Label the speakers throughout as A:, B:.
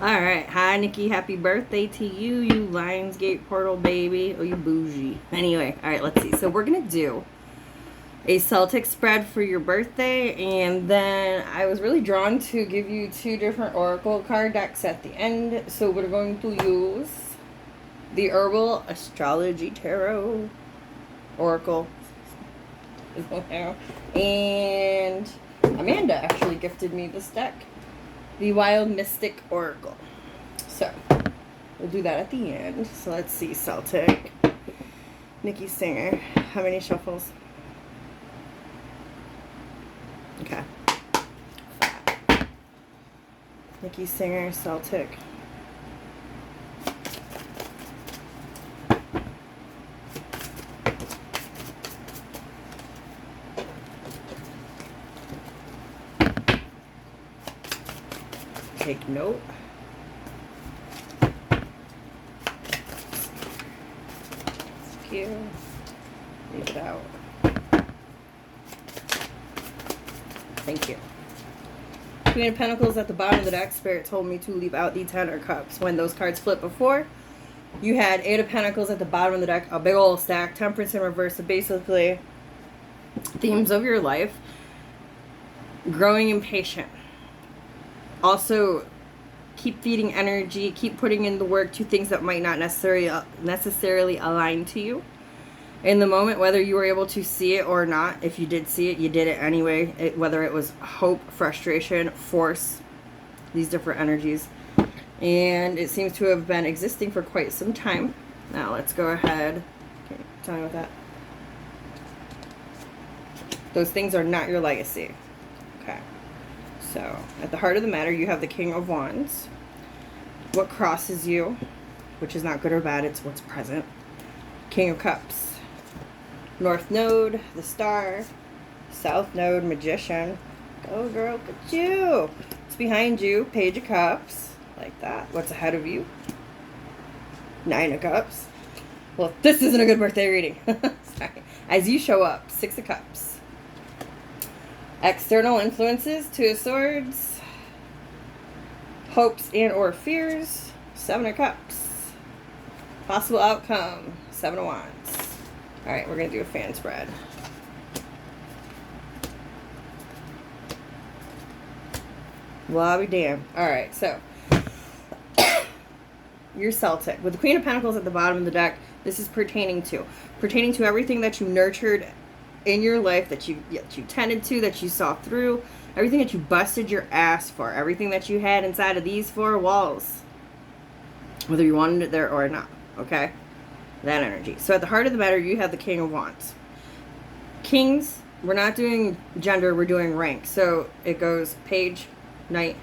A: All right. Hi, Nikki. Happy birthday to you, you Lionsgate portal baby. Oh, you bougie. Anyway, all right, let's see. So we're going to do a Celtic spread for your birthday. And then I was really drawn to give you two different Oracle card decks at the end. So we're going to use the Herbal Astrology Tarot Oracle. And Amanda actually gifted me this deck. The Wild Mystic Oracle. So, we'll do that at the end. So let's see, Celtic. Nikki Singer. How many shuffles? Okay. 5. Nikki Singer, Celtic. Take note. Thank you. Leave it out. Thank you. Queen of Pentacles at the bottom of the deck. Spirit told me to leave out the Ten of Cups. When those cards flipped before, you had Eight of Pentacles at the bottom of the deck. A big old stack. Temperance in reverse. So basically, themes of your life. Growing impatient. Also, keep feeding energy, keep putting in the work to things that might not necessarily align to you in the moment, whether you were able to see it or not. If you did see it, you did it anyway, whether it was hope, frustration, force, these different energies. And it seems to have been existing for quite some time. Now let's go ahead. Okay, tell me about that. Those things are not your legacy. Okay. So, at the heart of the matter, you have the King of Wands. What crosses you, which is not good or bad, it's what's present. King of Cups. North Node, the Star. South Node, Magician. Go, girl, look at you. What's behind you? Page of Cups. Like that. What's ahead of you? Nine of Cups. Well, this isn't a good birthday reading. Sorry. As you show up, Six of Cups. External influences, Two of Swords, hopes and or fears, Seven of Cups, possible outcome, Seven of Wands. All right, we're going to do a fan spread. Well, I'll be damned. All right, so you're Celtic. With the Queen of Pentacles at the bottom of the deck, this is pertaining to everything that you nurtured in your life, that you tended to, that you saw through, everything that you busted your ass for, everything that you had inside of these four walls, whether you wanted it there or not. Okay, that energy. So at the heart of the matter, you have the King of Wands. Kings, we're not doing gender, we're doing rank. So it goes page, knight,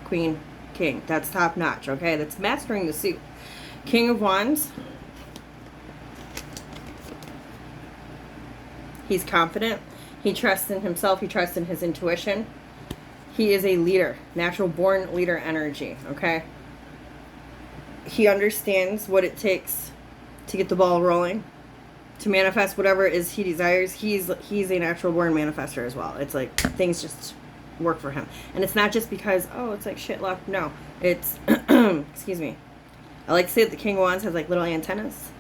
A: queen, king. That's top notch. Okay, that's mastering the suit. King of Wands. He's confident. He trusts in himself. He trusts in his intuition. He is a leader. Natural born leader energy. Okay? He understands what it takes to get the ball rolling. To manifest whatever it is he desires. He's a natural born manifester as well. It's like things just work for him. And it's not just because, oh, it's like shit luck. No. It's, excuse me. I like to say that the King of Wands has like little antennas.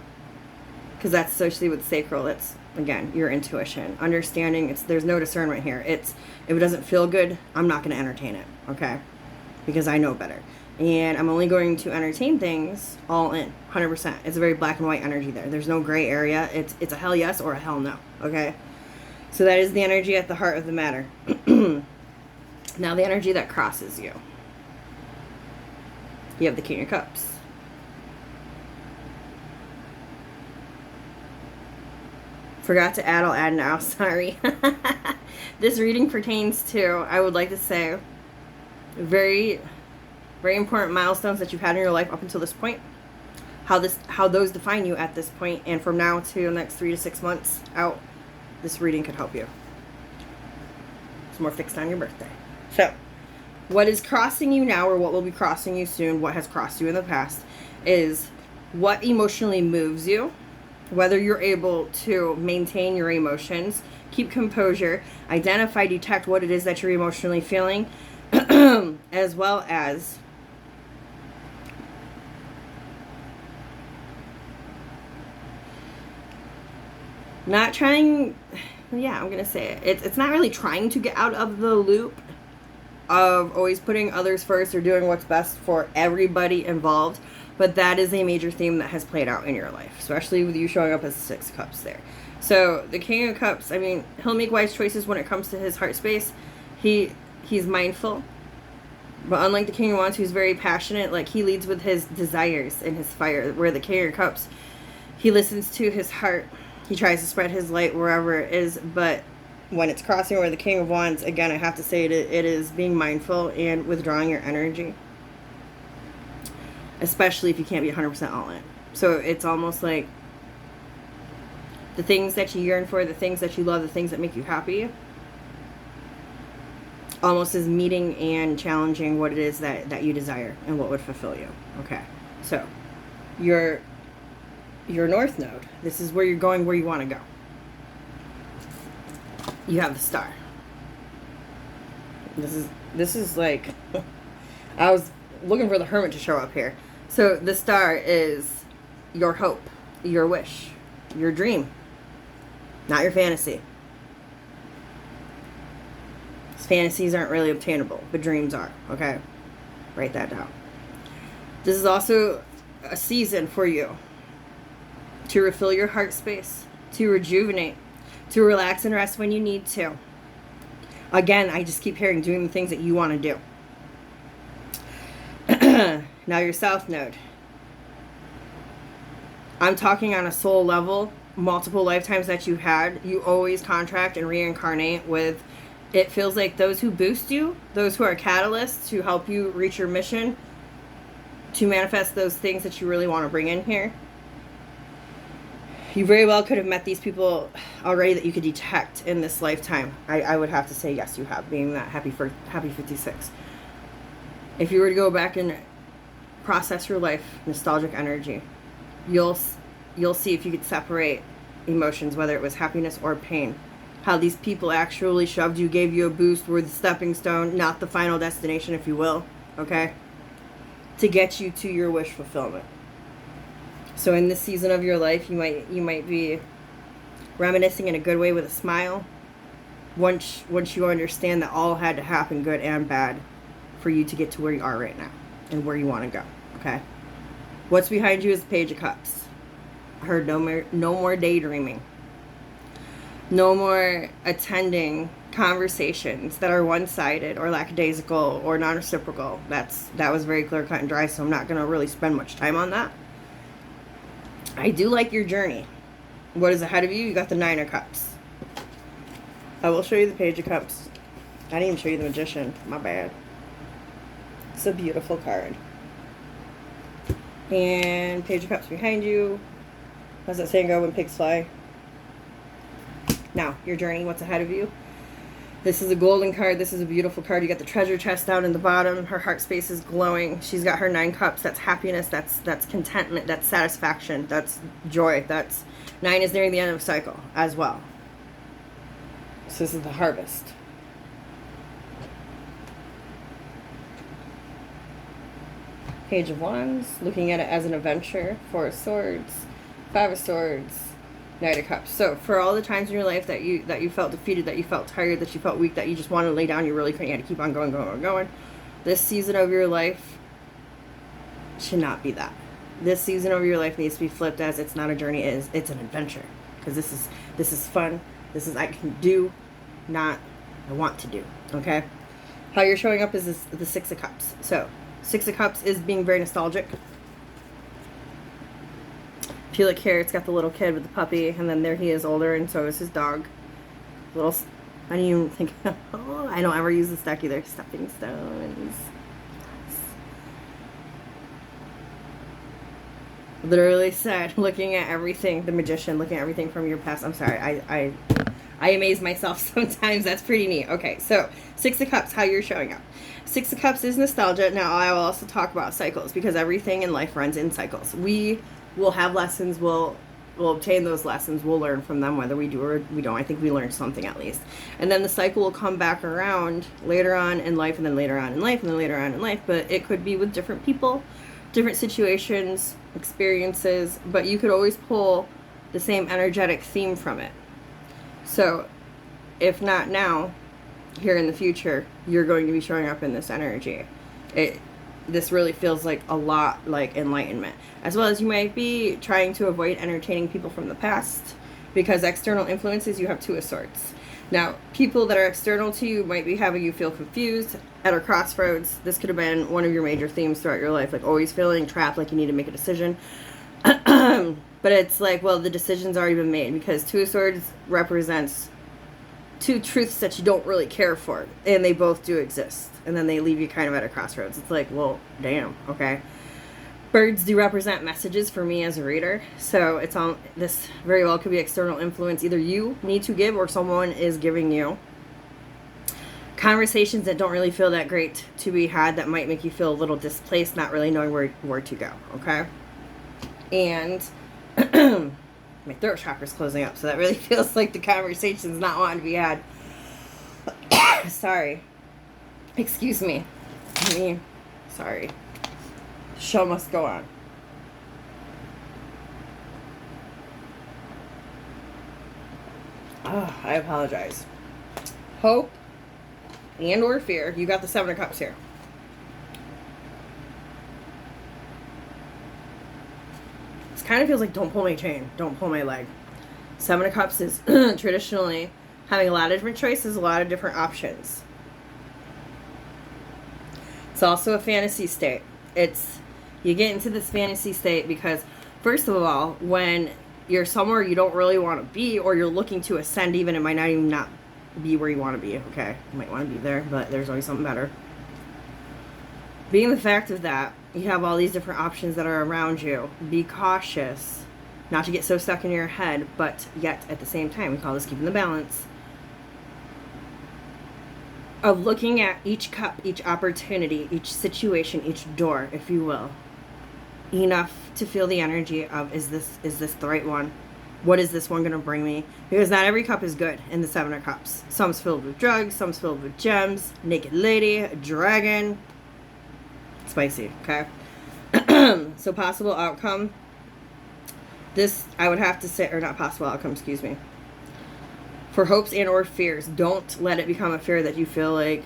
A: Because that's associated with sacral. It's, again, your intuition, understanding. There's no discernment here. It's, if it doesn't feel good, I'm not going to entertain it, okay? Because I know better. And I'm only going to entertain things all in, 100%. It's a very black and white energy there. There's no gray area. It's a hell yes or a hell no, okay? So that is the energy at the heart of the matter. Now the energy that crosses you. You have the King of Cups. Forgot to add, I'll add now, sorry. This reading pertains to, I would like to say, very, very important milestones that you've had in your life up until this point. How those define you at this point, and from now to the next 3 to 6 months out, this reading could help you. It's more fixed on your birthday. So, what is crossing you now, or what will be crossing you soon, what has crossed you in the past, is what emotionally moves you. Whether you're able to maintain your emotions, keep composure, identify, detect what it is that you're emotionally feeling, as well as Not trying, yeah, I'm going to say it. It's not really trying to get out of the loop of always putting others first or doing what's best for everybody involved. But that is a major theme that has played out in your life, especially with you showing up as the Six of Cups there. So the King of Cups, I mean, he'll make wise choices when it comes to his heart space. He's mindful. But unlike the King of Wands, who's very passionate, like he leads with his desires and his fire, where the King of Cups, he listens to his heart. He tries to spread his light wherever it is, but when it's crossing over the King of Wands, again, I have to say it is being mindful and withdrawing your energy. Especially if you can't be 100% all in. So it's almost like the things that you yearn for, the things that you love, the things that make you happy, almost is meeting and challenging what it is that you desire and what would fulfill you. Okay, so your North Node, this is where you're going, where you want to go. You have the Star. This is like, I was looking for the Hermit to show up here. So the Star is your hope, your wish, your dream, not your fantasy. Fantasies aren't really obtainable, but dreams are, okay? Write that down. This is also a season for you to refill your heart space, to rejuvenate, to relax and rest when you need to. Again, I just keep hearing doing the things that you want to do. Now your South Node. I'm talking on a soul level, multiple lifetimes that you had. You always contract and reincarnate with, it feels like those who boost you, those who are catalysts to help you reach your mission, to manifest those things that you really want to bring in here. You very well could have met these people already that you could detect in this lifetime. I would have to say yes, you have, being that happy 56. If you were to go back and process your life, nostalgic energy, you'll see if you could separate emotions, whether it was happiness or pain. How these people actually shoved you, gave you a boost, were the stepping stone, not the final destination, if you will, okay? To get you to your wish fulfillment. So in this season of your life, you might be reminiscing in a good way with a smile. Once you understand that all had to happen, good and bad, for you to get to where you are right now and where you want to go, okay? What's behind you is the Page of Cups. I heard no more daydreaming. No more attending conversations that are one-sided or lackadaisical or non-reciprocal. That was very clear-cut and dry, so I'm not going to really spend much time on that. I do like your journey. What is ahead of you? You got the Nine of Cups. I will show you the Page of Cups. I didn't even show you the Magician. My bad. It's a beautiful card. And Page of Cups behind you. How's that saying go, when pigs fly? Now, your journey, what's ahead of you. This is a golden card. This is a beautiful card. You got the treasure chest down in the bottom. Her heart space is glowing. She's got her 9 cups. That's happiness. That's contentment. That's satisfaction. That's joy. 9 is nearing the end of a cycle as well. So this is the harvest. Page of Wands. Looking at it as an adventure. 4 of Swords. 5 of Swords. Knight of Cups. So for all the times in your life that you felt defeated, that you felt tired, that you felt weak, that you just wanted to lay down, you really couldn't, you had to keep on going. This season of your life should not be that. This season of your life needs to be flipped as it's not a journey, it's an adventure. Because this is fun. This is I can do, not I want to do. Okay? How you're showing up is the 6 of Cups. So 6 of Cups is being very nostalgic. If you look here, it's got the little kid with the puppy, and then there he is older, and so is his dog. I didn't even think, oh, I don't ever use this deck either. Stepping stones. Literally said, looking at everything, the Magician, looking at everything from your past. I'm sorry, I amaze myself sometimes. That's pretty neat. Okay, so 6 of Cups, how you're showing up. 6 of Cups is nostalgia. Now, I will also talk about cycles, because everything in life runs in cycles. We'll have lessons, we'll obtain those lessons, we'll learn from them, whether we do or we don't. I think we learned something at least. And then the cycle will come back around later on in life, and then later on in life, and then later on in life. But it could be with different people, different situations, experiences, but you could always pull the same energetic theme from it. So, if not now, here in the future, you're going to be showing up in this energy. This really feels like a lot like enlightenment. As well as you might be trying to avoid entertaining people from the past, because external influences, you have Two of Swords. Now, people that are external to you might be having you feel confused, at a crossroads. This could have been one of your major themes throughout your life, like always feeling trapped, like you need to make a decision. But it's like, well, the decision's already been made, because Two of Swords represents two truths that you don't really care for, and they both do exist, and then they leave you kind of at a crossroads. It's like, well, damn, okay. Birds do represent messages for me as a reader, so it's on. This very well could be external influence. Either you need to give, or someone is giving you. Conversations that don't really feel that great to be had, that might make you feel a little displaced, not really knowing where to go, okay? And my throat chakra's closing up, so that really feels like the conversation's not wanting to be had. Sorry. Excuse me. Sorry. The show must go on. Oh, I apologize. Hope and or fear. You got the Seven of Cups here. This kind of feels like don't pull my chain, don't pull my leg. Seven of Cups is traditionally having a lot of different choices, a lot of different options. It's also a fantasy state. You get into this fantasy state because, first of all, when you're somewhere you don't really want to be, or you're looking to ascend even, it might not even not be where you want to be, okay? You might want to be there, but there's always something better. Being the fact of that, you have all these different options that are around you. Be cautious not to get so stuck in your head, but yet at the same time, we call this keeping the balance, of looking at each cup, each opportunity, each situation, each door, if you will, enough to feel the energy of, is this the right one? What is this one going to bring me? Because not every cup is good in the Seven of Cups. Some's filled with drugs, some's filled with gems, naked lady, a dragon. Spicy, okay? So possible outcome. This, I would have to say, or not possible outcome, excuse me. For hopes and or fears, don't let it become a fear that you feel like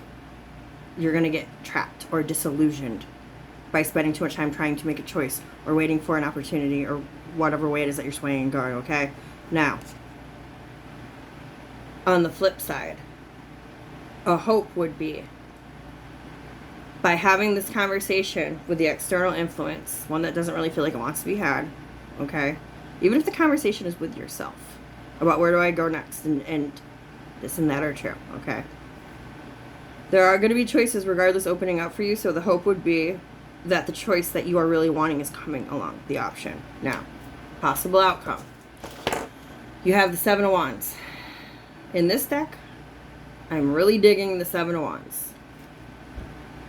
A: you're going to get trapped or disillusioned by spending too much time trying to make a choice or waiting for an opportunity or whatever way it is that you're swaying and going, okay? Now, on the flip side, a hope would be, by having this conversation with the external influence, one that doesn't really feel like it wants to be had, okay? Even if the conversation is with yourself about where do I go next, and this and that are true, okay? There are going to be choices regardless opening up for you, so the hope would be that the choice that you are really wanting is coming along, the option. Now, possible outcome. You have the Seven of Wands. In this deck, I'm really digging the Seven of Wands.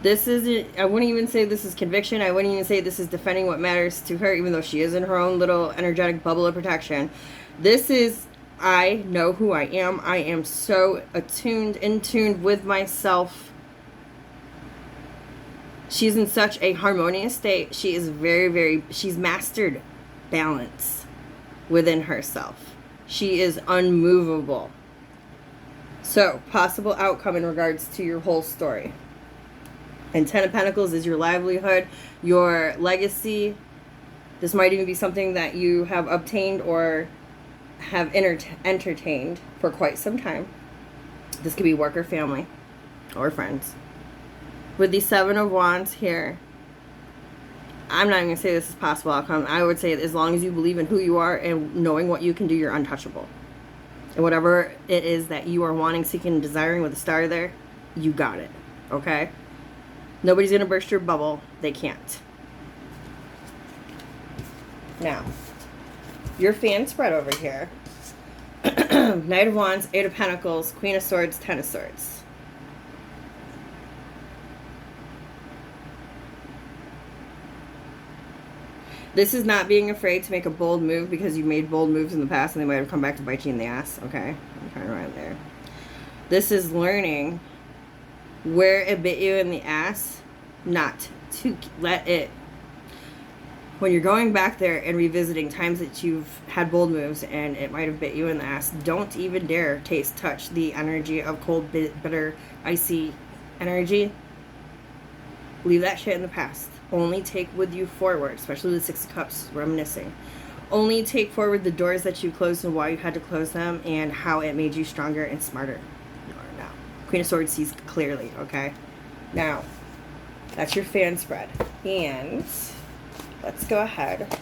A: This isn't, I wouldn't even say this is conviction. I wouldn't even say this is defending what matters to her, even though she is in her own little energetic bubble of protection. This is, I know who I am. I am so attuned, in tune with myself. She's in such a harmonious state. She is she's mastered balance within herself. She is unmovable. So, possible outcome in regards to your whole story. And Ten of Pentacles is your livelihood, your legacy. This might even be something that you have obtained or have entertained for quite some time. This could be work or family or friends. With the Seven of Wands here, I'm not even going to say this is possible outcome. I would say as long as you believe in who you are and knowing what you can do, you're untouchable. And whatever it is that you are wanting, seeking, and desiring with a star there, you got it. Okay? Nobody's going to burst your bubble. They can't. Now, your fan spread over here. Knight of Wands, Eight of Pentacles, Queen of Swords, Ten of Swords. This is not being afraid to make a bold move, because you've made bold moves in the past and they might have come back to bite you in the ass. Okay? I'm trying to write there. This is learning where it bit you in the ass, not to let it. when you're going back there and revisiting times that you've had bold moves and it might have bit you in the ass, don't even dare taste, touch the energy of cold, bitter, icy energy. Leave that shit in the past. Only take with you forward, especially the Six of Cups, reminiscing. Only take forward the doors that you closed and why you had to close them and how it made you stronger and smarter. Now, Queen of Swords sees clearly, okay? Now, that's your fan spread. And let's go ahead.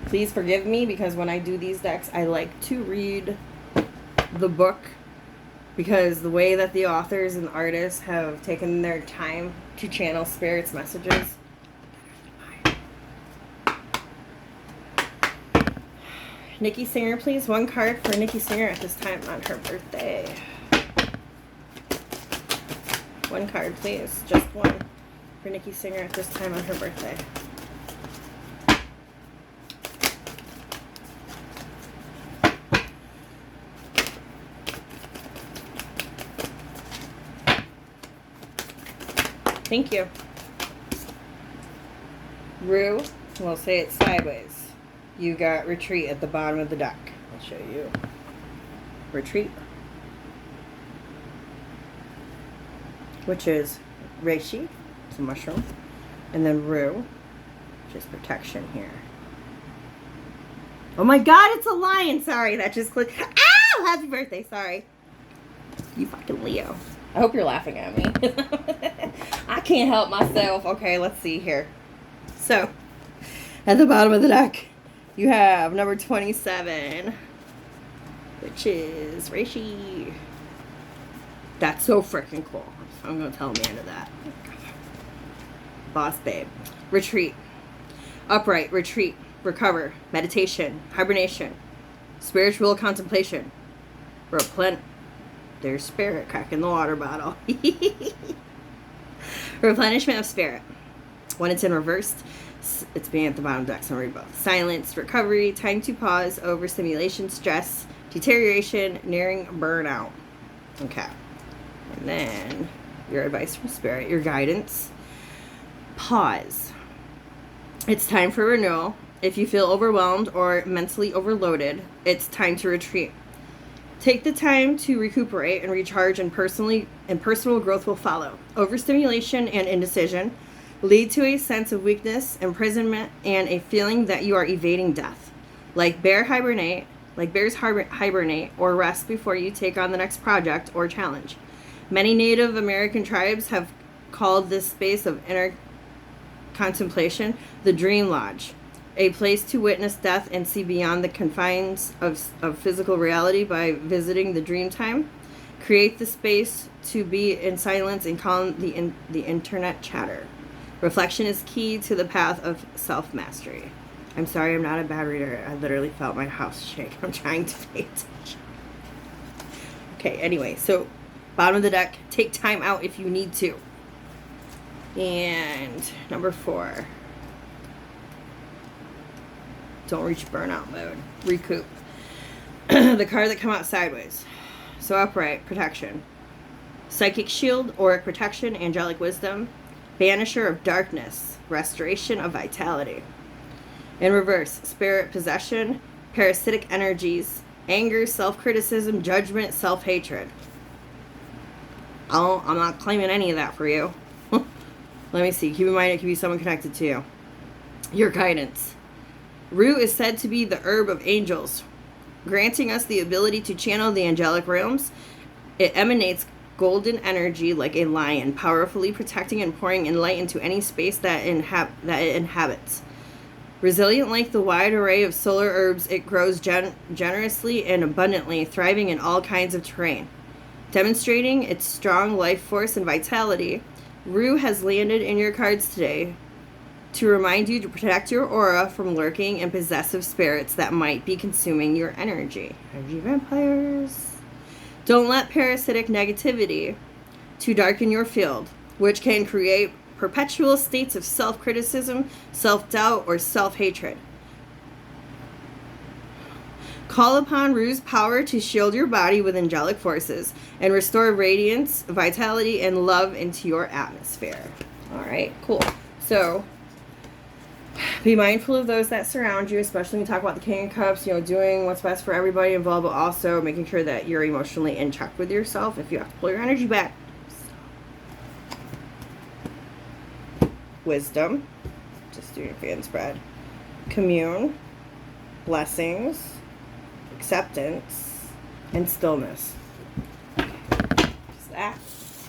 A: Please forgive me because when I do these decks, I like to read the book because the way that the authors and artists have taken their time to channel Spirit's messages. Nikki Singer, please. One card for Nikki Singer at this time on her birthday. One card, please. Just one for Nikki Singer at this time on her birthday. Thank you. Rue, we'll say it sideways. You got Retreat at the bottom of the deck. I'll show you. Retreat. Which is Reishi, it's a mushroom. And then Rue, which is protection here. Oh my god, it's a lion! Sorry, that just clicked. Ow! Happy birthday, sorry. You fucking Leo. I hope you're laughing at me. I can't help myself. Okay, let's see here. So, at the bottom of the deck, you have number 27, which is Reishi. That's so freaking cool. I'm going to tell Amanda that. Boss babe. Retreat. Upright. Retreat. Recover. Meditation. Hibernation. Spiritual contemplation. There's spirit cracking the water bottle. Replenishment of spirit. When it's in reverse, it's being at the bottom of the deck, so read both. Silence, recovery, time to pause, overstimulation, stress, deterioration, nearing burnout. Okay. And then your advice from spirit, your guidance. Pause. It's time for renewal. If you feel overwhelmed or mentally overloaded, it's time to retreat. Take the time to recuperate and recharge, and personal growth will follow. Overstimulation and indecision lead to a sense of weakness, imprisonment, and a feeling that you are evading death. Like bears hibernate or rest before you take on the next project or challenge. Many Native American tribes have called this space of inner contemplation the Dream Lodge, a place to witness death and see beyond the confines of physical reality by visiting the dream time. Create the space to be in silence and calm the internet chatter. Reflection is key to the path of self-mastery. I'm sorry, I'm not a bad reader. I literally felt my house shake. I'm trying to pay attention. Okay, anyway, so bottom of the deck, take time out if you need to. And number 4. Don't reach burnout mode. Recoup. The card that come out sideways. So upright, protection. Psychic shield, auric protection, angelic wisdom. Banisher of darkness, restoration of vitality. In reverse, spirit possession, parasitic energies, anger, self-criticism, judgment, self-hatred. I'm not claiming any of that for you. Let me see. Keep in mind it could be someone connected to you. Your guidance. Rue is said to be the herb of angels, granting us the ability to channel the angelic realms. It emanates golden energy like a lion, powerfully protecting and pouring in light into any space that it inhabits. Resilient like the wide array of solar herbs, it grows generously and abundantly, thriving in all kinds of terrain. Demonstrating its strong life force and vitality, Rue has landed in your cards today to remind you to protect your aura from lurking and possessive spirits that might be consuming your energy. Energy vampires. Don't let parasitic negativity to darken your field, which can create perpetual states of self-criticism, self-doubt, or self-hatred. Call upon Ru's power to shield your body with angelic forces and restore radiance, vitality, and love into your atmosphere. All right, cool. So be mindful of those that surround you, especially when you talk about the King of Cups, you know, doing what's best for everybody involved, but also making sure that you're emotionally in check with yourself. If you have to pull your energy back. Wisdom. Just doing a fan spread. Commune. Blessings. Acceptance. And stillness. Just that.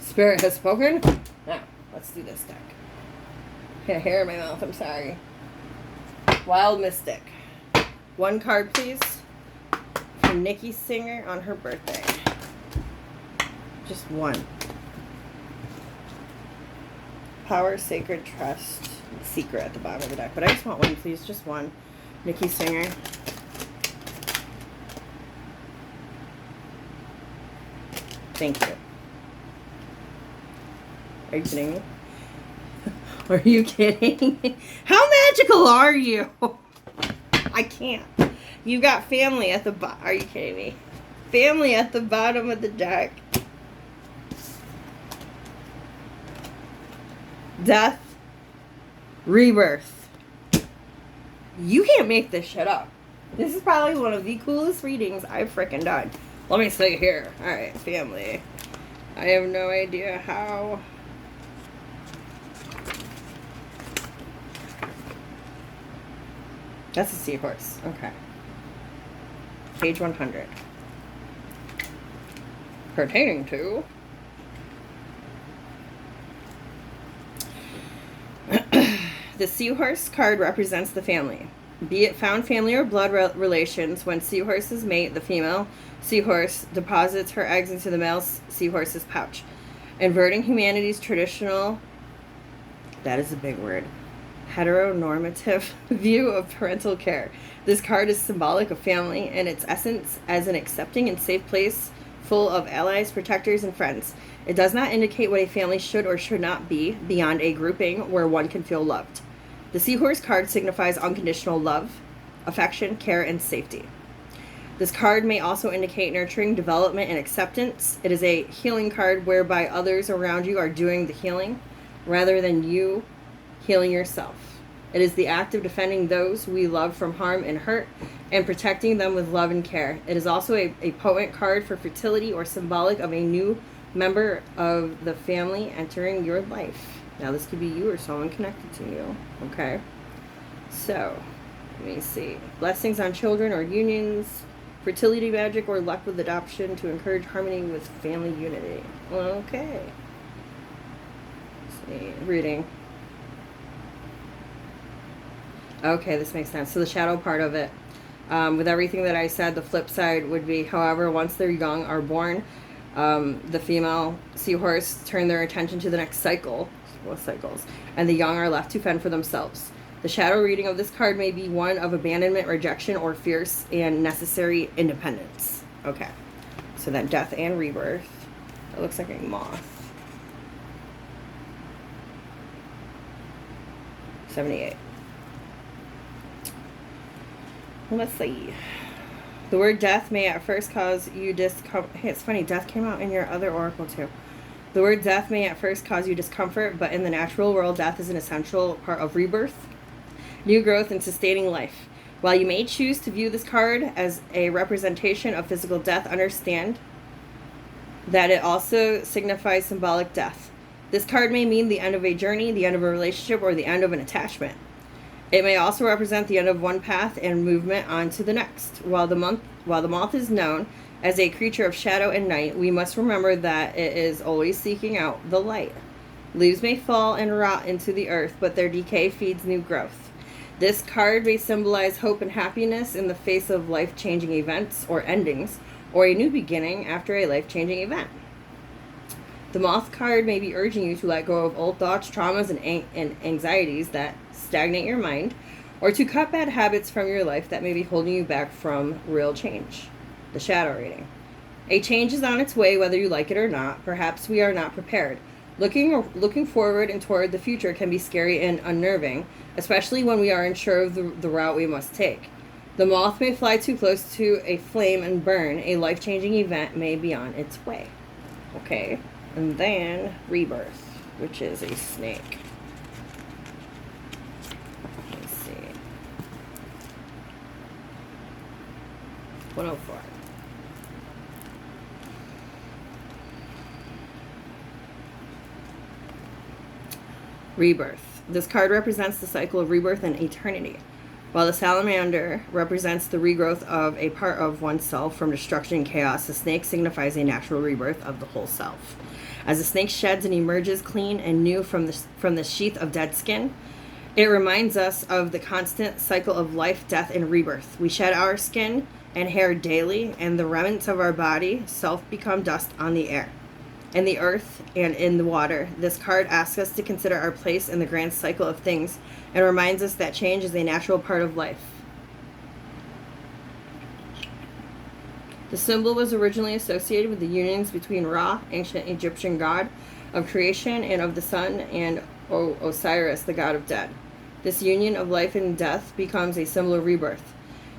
A: Spirit has spoken. Now, let's do this deck. I got hair in my mouth, I'm sorry. Wild Mystic. One card, please. From Nikki Singer on her birthday. Just one. Power, Sacred, Trust, Secret at the bottom of the deck. But I just want one, please. Just one. Nikki Singer. Thank you. Are you kidding me? Are you kidding? How magical are you? I can't. You got family at the bottom. Are you kidding me? Family at the bottom of the deck. Death. Rebirth. You can't make this shit up. This is probably one of the coolest readings I've freaking done. Let me see here. Alright, family. I have no idea how. That's a seahorse. Okay. Page 100. Pertaining to the seahorse card represents the family. Be it found family or blood relations, when seahorses mate, the female seahorse deposits her eggs into the male seahorse's pouch, inverting humanity's traditional, that is a big word, heteronormative view of parental care. This card is symbolic of family and its essence as an accepting and safe place full of allies, protectors, and friends. It does not indicate what a family should or should not be beyond a grouping where one can feel loved. The seahorse card signifies unconditional love, affection, care, and safety. This card may also indicate nurturing, development, and acceptance. It is a healing card whereby others around you are doing the healing rather than you healing yourself. It is the act of defending those we love from harm and hurt and protecting them with love and care. It is also a potent card for fertility or symbolic of a new member of the family entering your life. Now this could be you or someone connected to you. Okay. So, let me see. Blessings on children or unions, fertility magic or luck with adoption to encourage harmony with family unity. Okay. Let's see. Reading. Okay, this makes sense. So the shadow part of it, with everything that I said, the flip side would be, however, once they're young, are born, the female seahorse turn their attention to the next cycle, cycles, and the young are left to fend for themselves. The shadow reading of this card may be one of abandonment, rejection, or fierce and necessary independence. Okay, so then death and rebirth. It looks like a moth. 78. Let's see. The word death may at first cause you discomfort. Hey, it's funny, death came out in your other oracle too. The word death may at first cause you discomfort, but in the natural world, death is an essential part of rebirth, new growth, and sustaining life. While you may choose to view this card as a representation of physical death, understand that it also signifies symbolic death. This card may mean the end of a journey, the end of a relationship, or the end of an attachment. It may also represent the end of one path and movement on to the next. While the moth is known as a creature of shadow and night, we must remember that it is always seeking out the light. Leaves may fall and rot into the earth, but their decay feeds new growth. This card may symbolize hope and happiness in the face of life-changing events or endings, or a new beginning after a life-changing event. The moth card may be urging you to let go of old thoughts, traumas, and anxieties that stagnate your mind, or to cut bad habits from your life that may be holding you back from real change. The shadow reading. A change is on its way, whether you like it or not. Perhaps we are not prepared. Looking forward and toward the future can be scary and unnerving, especially when we are unsure of the route we must take. The moth may fly too close to a flame and burn. A life-changing event may be on its way. Okay. And then rebirth, which is a snake. Let's see. 104. Rebirth. This card represents the cycle of rebirth and eternity, while the salamander represents the regrowth of a part of oneself from destruction and chaos. The snake signifies a natural rebirth of the whole self. As the snake sheds and emerges clean and new from the sheath of dead skin, it reminds us of the constant cycle of life, death, and rebirth. We shed our skin and hair daily, and the remnants of our body, self, become dust on the air, in the earth, and in the water. This card asks us to consider our place in the grand cycle of things and reminds us that change is a natural part of life. The symbol was originally associated with the unions between Ra, ancient Egyptian god of creation, and of the sun, and Osiris, the god of dead. This union of life and death becomes a symbol of rebirth.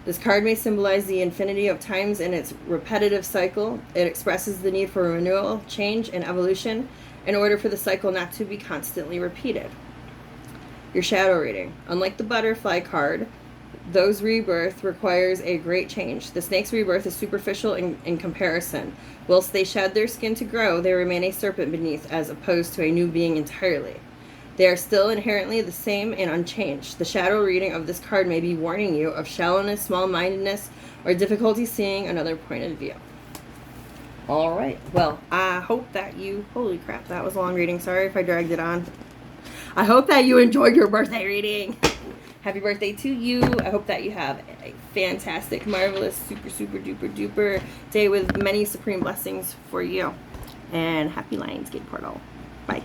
A: This card may symbolize the infinity of times in its repetitive cycle. It expresses the need for renewal, change, and evolution in order for the cycle not to be constantly repeated. Your shadow reading. Unlike the butterfly card, those rebirth requires a great change. The snake's rebirth is superficial in comparison. Whilst they shed their skin to grow, they remain a serpent beneath, as opposed to a new being entirely. They are still inherently the same and unchanged. The shadow reading of this card may be warning you of shallowness, small-mindedness, or difficulty seeing another point of view. All right. Well, I hope that you... Holy crap, that was a long reading. Sorry if I dragged it on. I hope that you enjoyed your birthday reading. Happy birthday to you. I hope that you have a fantastic, marvelous, super, super, duper, duper day with many supreme blessings for you. And happy Lionsgate Portal. Bye.